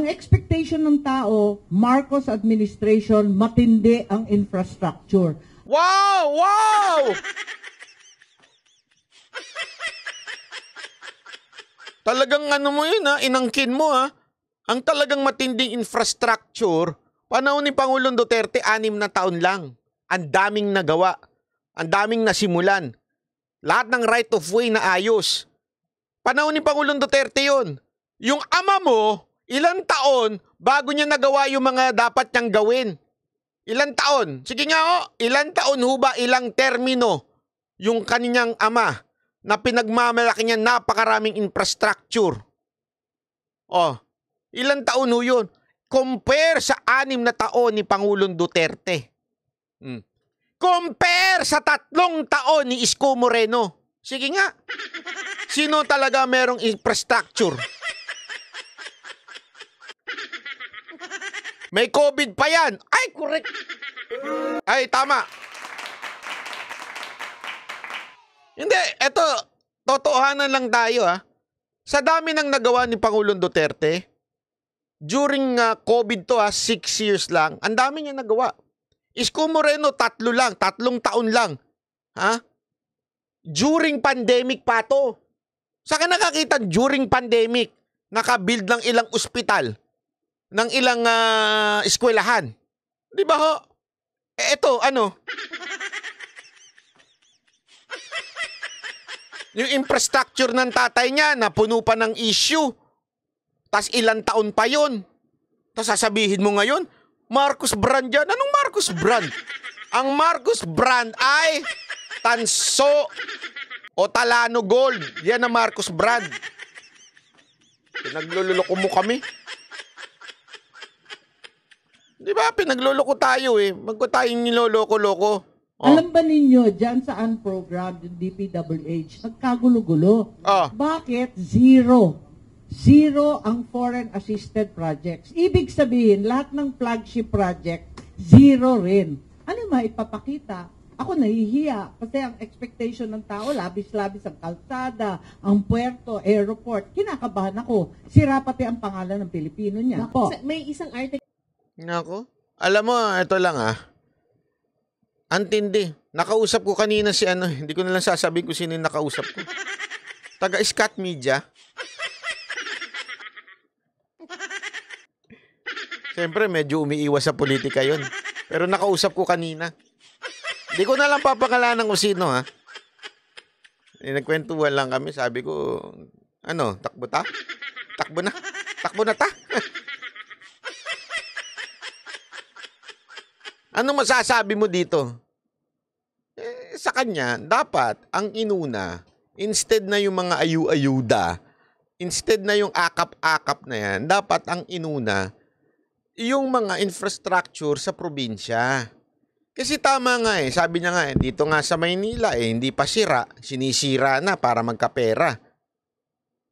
Ang expectation ng tao, Marcos administration, matindi ang infrastructure. Wow! Wow! Talagang ano mo yun ha, inangkin mo ha. Ang talagang matinding infrastructure, panahon ni Pangulong Duterte, 6 na taon lang. Ang daming nagawa. Ang daming nasimulan. Lahat ng right of way na ayos. Panahon ni Pangulong Duterte yun. Yung ama mo, ilang taon bago niya nagawa yung mga dapat niyang gawin? Ilang taon? Sige nga ho, ilang taon ho ba, ilang termino yung kanyang ama na pinagmamalaki niya napakaraming infrastructure? Oh, ilang taon ho yun? Compare sa 6 na taon ni Pangulong Duterte. Compare sa 3 taon ni Isko Moreno. Sige nga. Sino talaga merong infrastructure? May COVID pa yan. Ay, correct. Ay, tama. Hindi, eto, totohanan lang tayo ha. Sa dami ng nagawa ni Pangulong Duterte, during COVID to 6 years lang, ang dami niya nagawa. Isko Moreno, 3 taon lang. Ha? During pandemic pa to. Saan ka nakakita during pandemic? Nakabuild ng ilang ospital, ng ilang eskwelahan. Di ba ho? Eto, ano? Yung infrastructure ng tatay niya na puno pa ng issue. Tas ilang taon pa yon. Tas sasabihin mo ngayon, Marcos brand yan. Anong Marcos brand? Ang Marcos brand ay Tanso o Talano Gold. Yan ang Marcos brand. Pinagluloko mo kami. Di ba? Pinagluloko tayo eh. Magko tayong niloloko-loko. Oh. Alam ba ninyo, dyan sa unprogrammed, yung DPWH, nagkagulo-gulo. Oh. Bakit? Zero. Zero ang foreign assisted projects. Ibig sabihin, lahat ng flagship project, zero rin. Ano maipapakita? Ako nahihiya kasi ang expectation ng tao, labis-labis ang kalsada, ang puerto, airport. Kinakabahan ako. Sira pati ang pangalan ng Pilipino niya. Nako. May isang article. Nako. Alam mo, ito lang Antindi. Nakausap ko kanina si hindi ko na lang sasabihin kung sino yung nakausap ko. Taga Scott Media. Siyempre, medyo umiiwas sa politika yon. Pero nakausap ko kanina. Hindi ko na lang papakalanan kung sino Nagkwentuhan lang kami. Sabi ko, takbo ta? Takbo na. Takbo na ta. Ano masasabi mo dito? Sa kanya, dapat ang inuna, instead na yung mga ayu-ayuda, instead na yung akap-akap na yan, dapat ang inuna, yung mga infrastructure sa probinsya. Kasi tama nga sabi niya nga dito nga sa Maynila hindi pa sira, sinisira na para magkapera.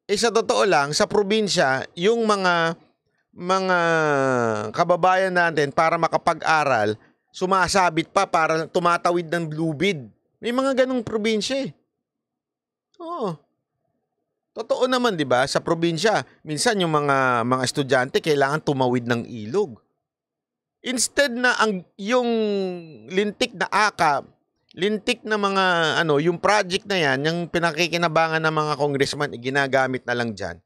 Sa totoo lang, sa probinsya, yung mga kababayan natin para makapag-aral, sumasabit pa para tumatawid ng lubid. May mga ganong probinsya Oo. Totoo naman, 'di ba? Sa probinsya, minsan yung mga estudyante kailangan tumawid ng ilog. Instead na yung lintik na akap, lintik na mga yung project na yan, yung pinakikinabangan ng mga congressman ginagamit na lang diyan.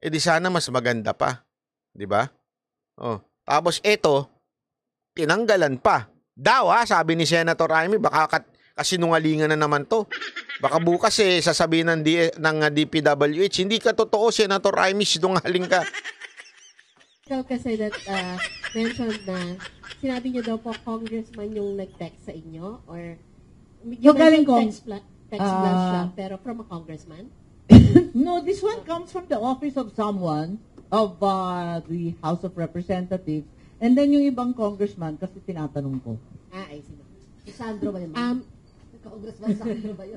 Di sana mas maganda pa, 'di ba? Oh, tapos ito tinanggalan pa. Daw sabi ni Senator Amy, baka kasinungalingan na naman to. Baka bukas sasabihin ng DPWH, hindi ka totoo, Senator Amy, sinungaling ka. Kasi that mentioned na sinabi niyo daw po congressman yung nag-text sa inyo or yung galing ko text blast siya, pero from a congressman? No, this one comes from the office of someone of the House of Representatives. And then yung ibang congressman, kasi tinatanong ko. I see. Sandro ba yun? Congressman Sandro ba yun?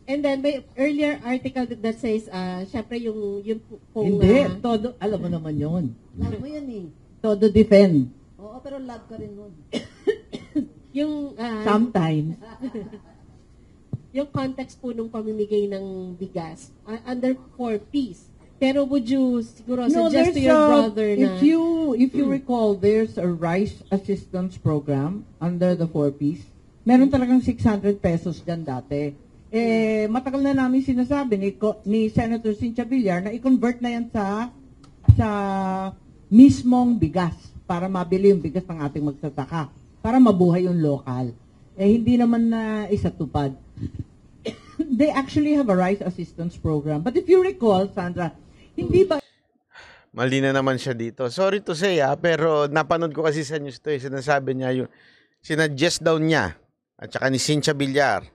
And then may earlier article that says, syempre yung pong... Hindi, todo, alam mo naman yun. Love mo yun Todo defend. Oo, pero love ka rin nun. yung... Sometimes. yung context po nung pamimigay ng bigas, under 4 Ps, Pero would you siguro No, suggest to there's your a, brother na... if you recall, there's a rice assistance program under the 4Ps. Meron talagang 600 pesos dyan dati. Matagal na namin sinasabi ni Senator Cynthia Villar na i-convert na yan sa mismong bigas para mabili yung bigas ng ating magsasaka, para mabuhay yung local. Hindi naman na isatupad. They actually have a rice assistance program. But if you recall, Sandra, hindi ba Mali na naman siya dito. Sorry to say pero napanood ko kasi sa news to sinasabi niya yung sinadjust daw niya at saka ni Cynthia Villar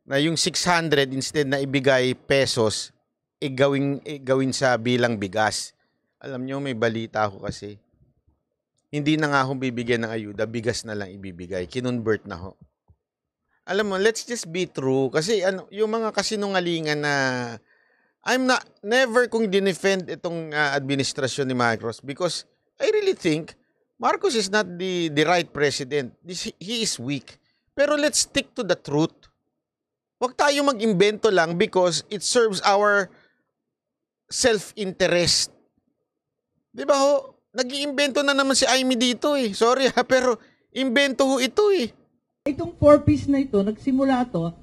na yung 600 instead na ibigay pesos gawin sa bilang bigas. Alam niyo may balita ako kasi. Hindi na nga akong bibigyan ng ayuda, bigas na lang ibibigay. Kinonvert na ho. Alam mo, let's just be true kasi yung mga kasinungalingan na never kong dinefend itong administrasyon ni Marcos because I really think Marcos is not the right president. He is weak. Pero let's stick to the truth. Huwag tayo mag-imbento lang because it serves our self-interest. Di ba ho? Nag-iimbento na naman si Amy dito Sorry pero imbento ho ito itong 4Ps na ito, nagsimula to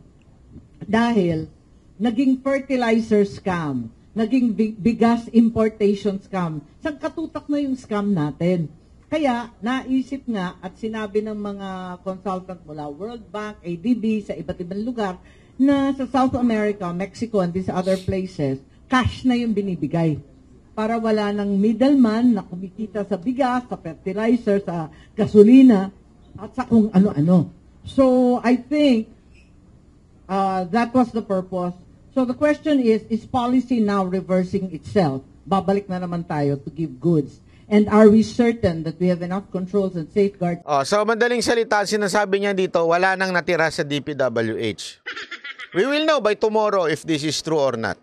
dahil naging fertilizer scam, naging bigas importation scam. Sangkatutak na yung scam natin. Kaya, naisip nga at sinabi ng mga consultant mula World Bank, ADB, sa iba't ibang lugar, na sa South America, Mexico, and these other places, cash na yung binibigay. Para wala ng middleman na kumikita sa bigas, sa fertilizer, sa gasolina, at sa kung ano-ano. So, I think that was the purpose. So, the question is policy now reversing itself? Babalik na naman tayo to give goods. And are we certain that we have enough controls and safeguards? So madaling salita, sinasabi niya dito, wala nang natira sa DPWH. We will know by tomorrow if this is true or not.